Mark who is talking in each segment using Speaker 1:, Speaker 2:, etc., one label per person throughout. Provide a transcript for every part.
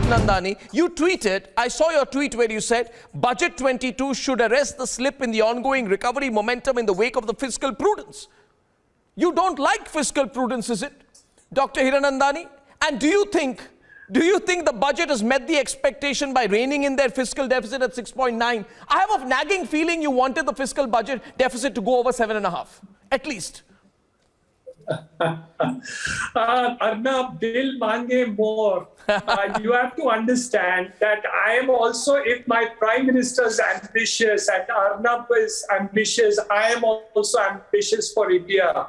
Speaker 1: Hiranandani, you tweeted, I saw your tweet where you said, Budget 22 should arrest the slip in the ongoing recovery momentum in the wake of the fiscal prudence. You don't like fiscal prudence, is it, Dr. Hiranandani? And do you think the budget has met the expectation by reining in their fiscal deficit at 6.9? I have a nagging feeling you wanted the fiscal budget deficit to go over 7.5, at least.
Speaker 2: Arnab, dil mange more. You have to understand that I am also, if my Prime Minister is ambitious and Arnab is ambitious, I am also ambitious for India.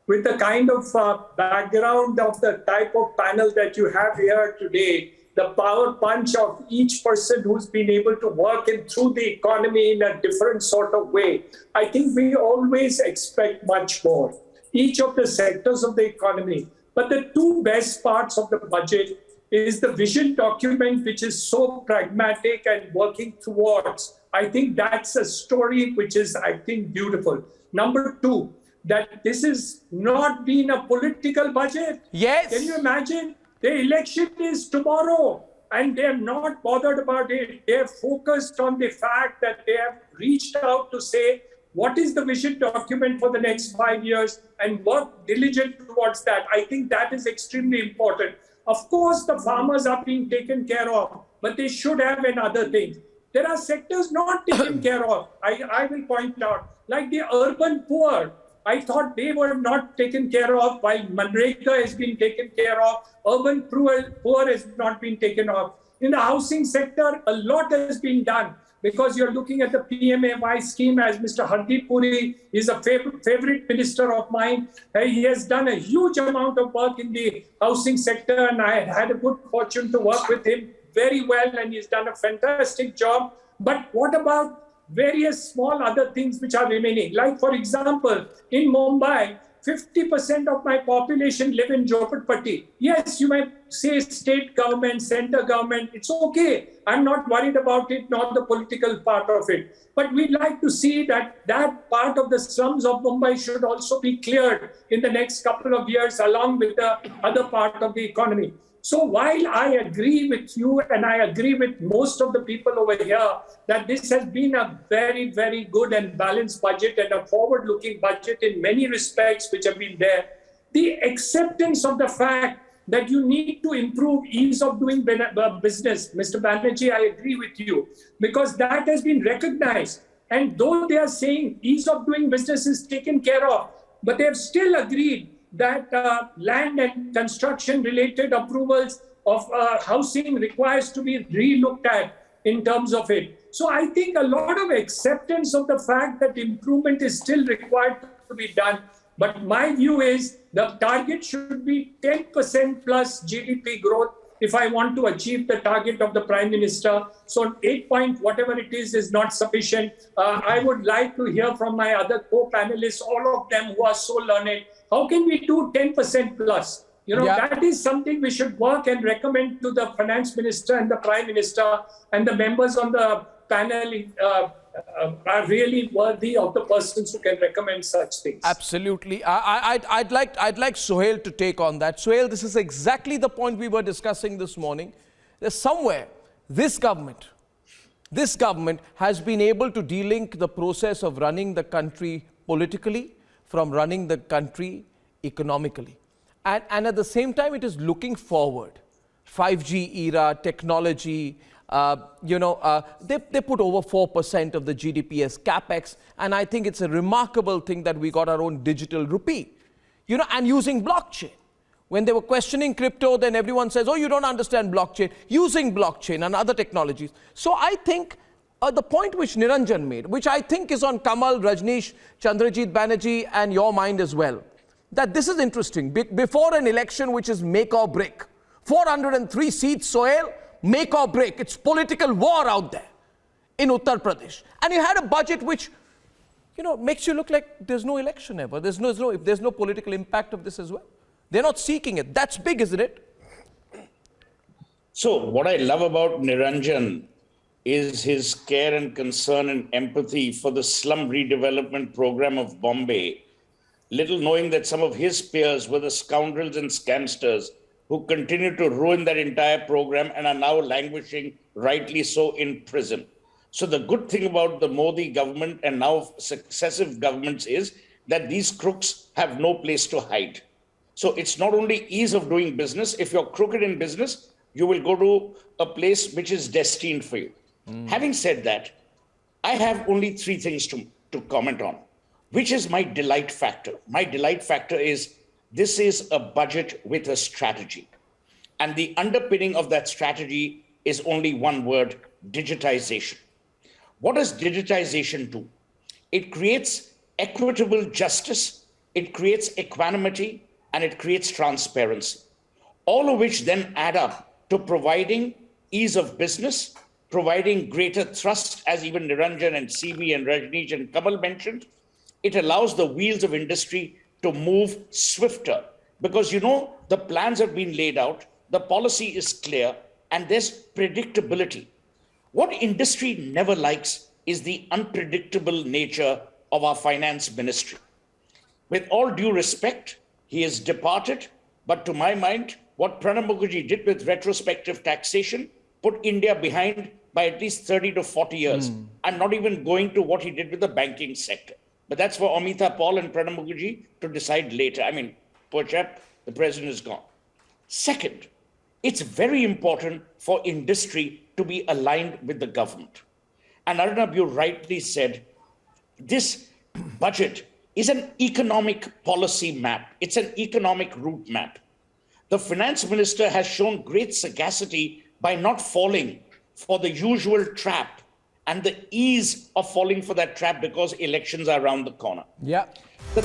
Speaker 2: With the kind of background of the type of panel that you have here today, the power punch of each person who's been able to work in through the economy in a different sort of way, I think we always expect much more. Each of the sectors of the economy. But the two best parts of the budget is the vision document, which is so pragmatic and working towards. I think that's a story which is, I think, beautiful. Number two, that this has not been a political budget.
Speaker 1: Yes.
Speaker 2: Can you imagine? The election is tomorrow and they're not bothered about it. They're focused on the fact that they have reached out to say, what is the vision document for the next 5 years and work diligent towards that. I think that is extremely important. Of course, the farmers are being taken care of, but they should have another thing. There are sectors not taken care of. I will point out, like the urban poor. I thought they were not taken care of, while Manrega has been taken care of. Urban poor has not been taken off. In the housing sector, a lot has been done because you're looking at the PMAY scheme, as Mr. Hardeep Puri is a favorite minister of mine. He has done a huge amount of work in the housing sector, and I had a good fortune to work with him very well, and he's done a fantastic job. But what about various small other things which are remaining? Like, for example, in Mumbai, 50% of my population live in Jhopatpatti. Yes, you might say state government, center government, it's okay. I'm not worried about it, not the political part of it. But we'd like to see that that part of the slums of Mumbai should also be cleared in the next couple of years along with the other part of the economy. So while I agree with you and I agree with most of the people over here that this has been a very, very good and balanced budget and a forward-looking budget in many respects which have been there, the acceptance of the fact that you need to improve ease of doing business, Mr. Banerjee, I agree with you, because that has been recognized. And though they are saying ease of doing business is taken care of, but they have still agreed that land and construction related approvals of housing requires to be re-looked at in terms of it. So I think a lot of acceptance of the fact that improvement is still required to be done. But my view is the target should be 10% plus GDP growth if I want to achieve the target of the Prime Minister. So 8 point whatever it is not sufficient. I would like to hear from my other co-panelists, all of them who are so learned. How can we do 10% plus? You know, that is something we should work and recommend to the Finance Minister and the Prime Minister, and the members on the panel are really worthy of the persons who can recommend such things.
Speaker 1: Absolutely. I'd like Sohail to take on that. Sohail, this is exactly the point we were discussing this morning. There's somewhere this government has been able to delink the process of running the country politically from running the country economically. And at the same time, it is looking forward. 5G era, technology, they put over 4% of the GDP as capex. And I think it's a remarkable thing that we got our own digital rupee, and using blockchain. When they were questioning crypto, then everyone says, oh, you don't understand blockchain, using blockchain and other technologies. So I think the point which Niranjan made, which I think is on Kamal, Rajneesh, Chandrajit Banerjee and your mind as well, that this is interesting. Before an election which is make or break, 403 seats, Sohail, make or break. It's political war out there in Uttar Pradesh. And you had a budget which, makes you look like there's no election ever. There's no political impact of this as well. They're not seeking it. That's big, isn't it?
Speaker 3: So what I love about Niranjan is his care and concern and empathy for the slum redevelopment program of Bombay, little knowing that some of his peers were the scoundrels and scamsters who continue to ruin that entire program and are now languishing, rightly so, in prison. So the good thing about the Modi government and now successive governments is that these crooks have no place to hide. So it's not only ease of doing business. If you're crooked in business, you will go to a place which is destined for you. Having said that, I have only three things to comment on, which is my delight factor. My delight factor is this is a budget with a strategy. And the underpinning of that strategy is only one word: digitization. What does digitization do? It creates equitable justice, it creates equanimity, and it creates transparency, all of which then add up to providing ease of business, providing greater trust, as even Niranjan and CB and Rajneesh and Kamal mentioned. It allows the wheels of industry to move swifter because, the plans have been laid out, the policy is clear, and there's predictability. What industry never likes is the unpredictable nature of our finance ministry. With all due respect, he has departed, but to my mind, what Pranab Mukherjee did with retrospective taxation put India behind by at least 30 to 40 years. I'm not even going to what he did with the banking sector. But that's for Amita Paul and Pranab Mukherjee to decide later. I mean, poor chap, the president is gone. Second, it's very important for industry to be aligned with the government. And Arnab, you rightly said, this budget is an economic policy map. It's an economic route map. The finance minister has shown great sagacity by not falling for the usual trap and the ease of falling for that trap because elections are around the corner.
Speaker 1: Yeah.
Speaker 3: The